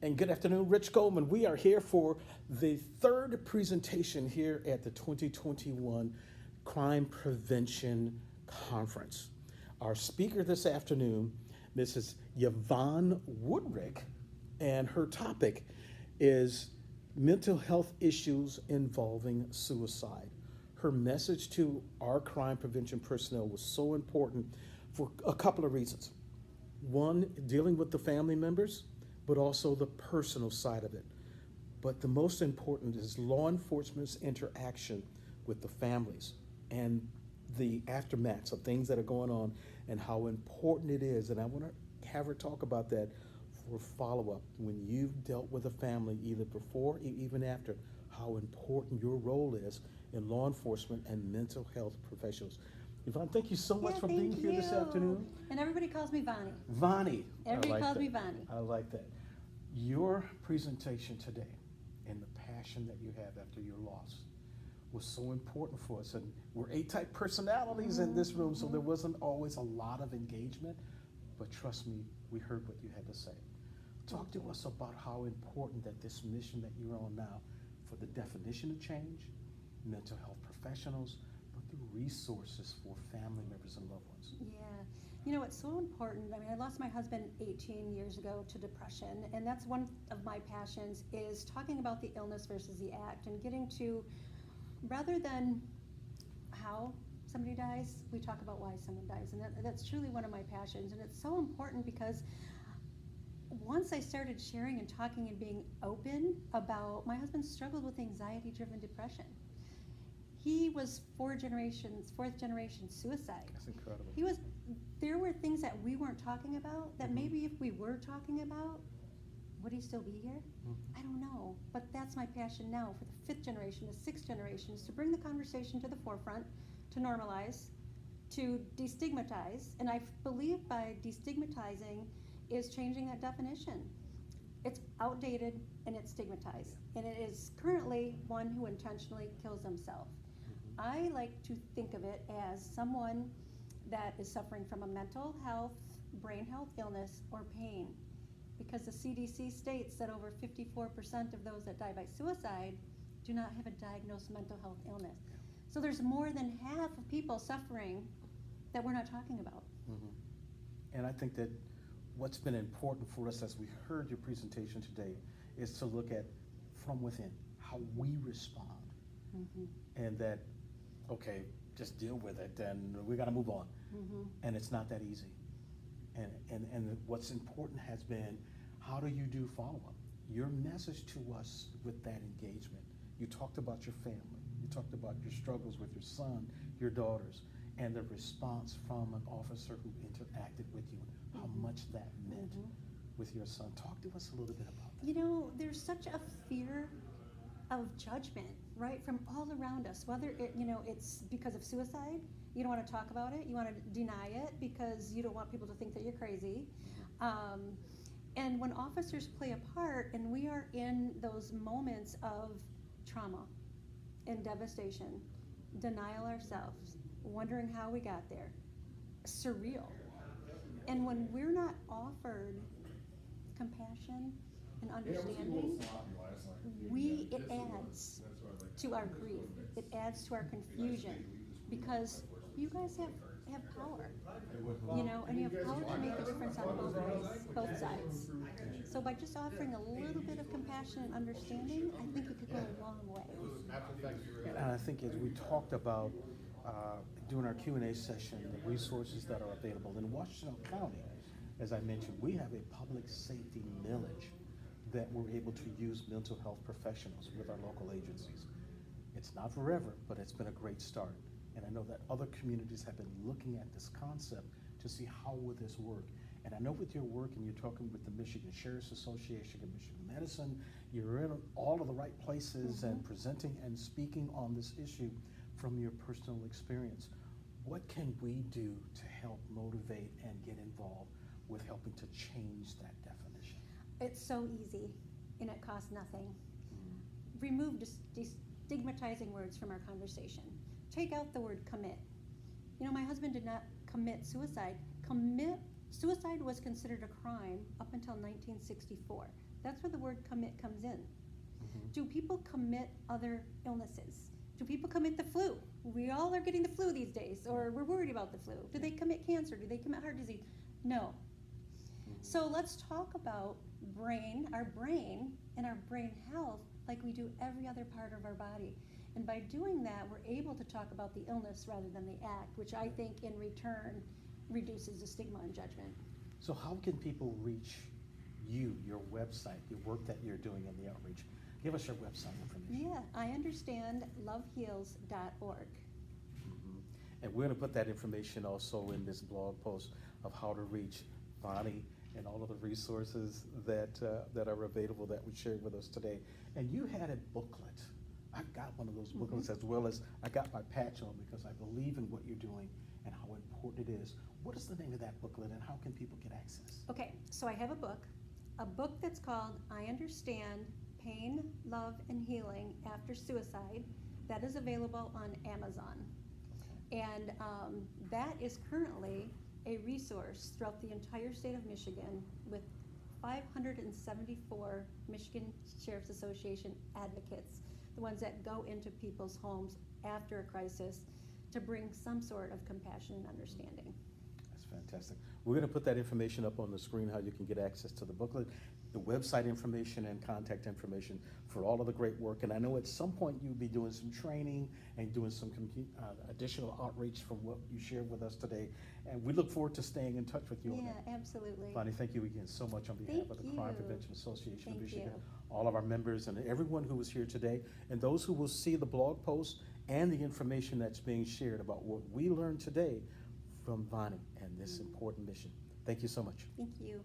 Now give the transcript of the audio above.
And good afternoon, Rich Goldman. We are here for the third presentation here at the 2021 Crime Prevention Conference. Our speaker this afternoon, Mrs. Yvonne Woodrick, and her topic is mental health issues involving suicide. Her message to our crime prevention personnel was so important for a couple of reasons. One, dealing with the family members, but also the personal side of it. But the most important is law enforcement's interaction with the families and the aftermaths of things that are going on and how important it is. And I want to have her talk about that for follow-up when you've dealt with a family, either before or even after, how important your role is in law enforcement and mental health professionals. Yvonne, thank you so much for being here this afternoon. And everybody calls me Vonnie. Vonnie. Everybody calls me Vonnie. I like that. Your presentation today and the passion that you have after your loss was so important for us. And we're A-type personalities in this room, so there wasn't always a lot of engagement. But trust me, we heard what you had to say. Talk to us about how important that this mission that you're on now for the definition of change, mental health professionals, but the resources for family members and loved ones. Yeah. You know, it's so important. I mean, I lost my husband 18 years ago to depression, and that's one of my passions is talking about the illness versus the act and getting to, rather than how somebody dies, we talk about why someone dies, and that's truly one of my passions. And it's so important because once I started sharing and talking and being open about, my husband struggled with anxiety-driven depression. He was fourth generation suicide. That's incredible. There were things that we weren't talking about that maybe if we were talking about, would he still be here? I don't know. But that's my passion now for the fifth generation, the sixth generation, is to bring the conversation to the forefront, to normalize, to destigmatize. And I believe by destigmatizing is changing that definition. It's outdated and it's stigmatized. And it is currently one who intentionally kills themselves. I like to think of it as someone that is suffering from a mental health, brain health illness, or pain. Because the CDC states that over 54% of those that die by suicide do not have a diagnosed mental health illness. So there's more than half of people suffering that we're not talking about. And I think that what's been important for us as we heard your presentation today is to look at from within, how we respond. And that, okay, just deal with it and we gotta move on. And it's not that easy. And what's important has been, how do you do follow-up? Your message to us with that engagement, you talked about your family, you talked about your struggles with your son, your daughters, and the response from an officer who interacted with you, how much that meant with your son. Talk to us a little bit about that. You know, there's such a fear of judgment, right, from all around us, whether it's because of suicide, you don't want to talk about it, you want to deny it because you don't want people to think that you're crazy. And when officers play a part and we are in those moments of trauma and devastation, denial ourselves, wondering how we got there, surreal. And when we're not offered compassion and understanding, it adds to our grief. It adds to our confusion because you guys have power, and you have power to make a difference on both sides. So by just offering a little bit of compassion and understanding, I think it could go a long way. And I think as we talked about during our Q&A session, the resources that are available in Washington County, as I mentioned, we have a public safety millage that we're able to use mental health professionals with our local agencies. It's not forever, but it's been a great start. And I know that other communities have been looking at this concept to see how would this work. And I know with your work, and you're talking with the Michigan Sheriff's Association and Michigan Medicine, you're in all of the right places and presenting and speaking on this issue from your personal experience. What can we do to help motivate and get involved with helping to change that definition? It's so easy, and it costs nothing. Remove destigmatizing words from our conversation. Take out the word commit. My husband did not commit suicide. Suicide was considered a crime up until 1964. That's where the word commit comes in. Mhm. Do people commit other illnesses? Do people commit the flu? We all are getting the flu these days, or we're worried about the flu. Do they commit cancer? Do they commit heart disease? No. Mhm. So let's talk about our brain, and our brain health like we do every other part of our body. And by doing that, we're able to talk about the illness rather than the act, which I think in return reduces the stigma and judgment. So how can people reach you, your website, the work that you're doing in the outreach? Give us your website information. Yeah, I understand loveheals.org. Mhm. And we're going to put that information also in this blog post of how to reach Vonnie and all of the resources that are available that we shared with us today. And you had a booklet. I got one of those booklets as well as I got my patch on because I believe in what you're doing and how important it is. What is the name of that booklet and how can people get access? Okay, so I have a book that's called I Understand Pain, Love, and Healing After Suicide. That is available on Amazon. And that is currently a resource throughout the entire state of Michigan with 574 Michigan Sheriff's Association advocates, the ones that go into people's homes after a crisis to bring some sort of compassion and understanding. That's fantastic. We're going to put that information up on the screen, how you can get access to the booklet, the website information and contact information for all of the great work. And I know at some point you'll be doing some training and doing some additional outreach from what you shared with us today. And we look forward to staying in touch with you on Yeah, that. absolutely. Vonnie, thank you again so much on behalf of the Thank Crime you. Prevention Association of Thank Michigan, you. all of our members and everyone who was here today, and those who will see the blog post and the information that's being shared about what we learned today from Vonnie and this important mission. Thank you so much. Thank you.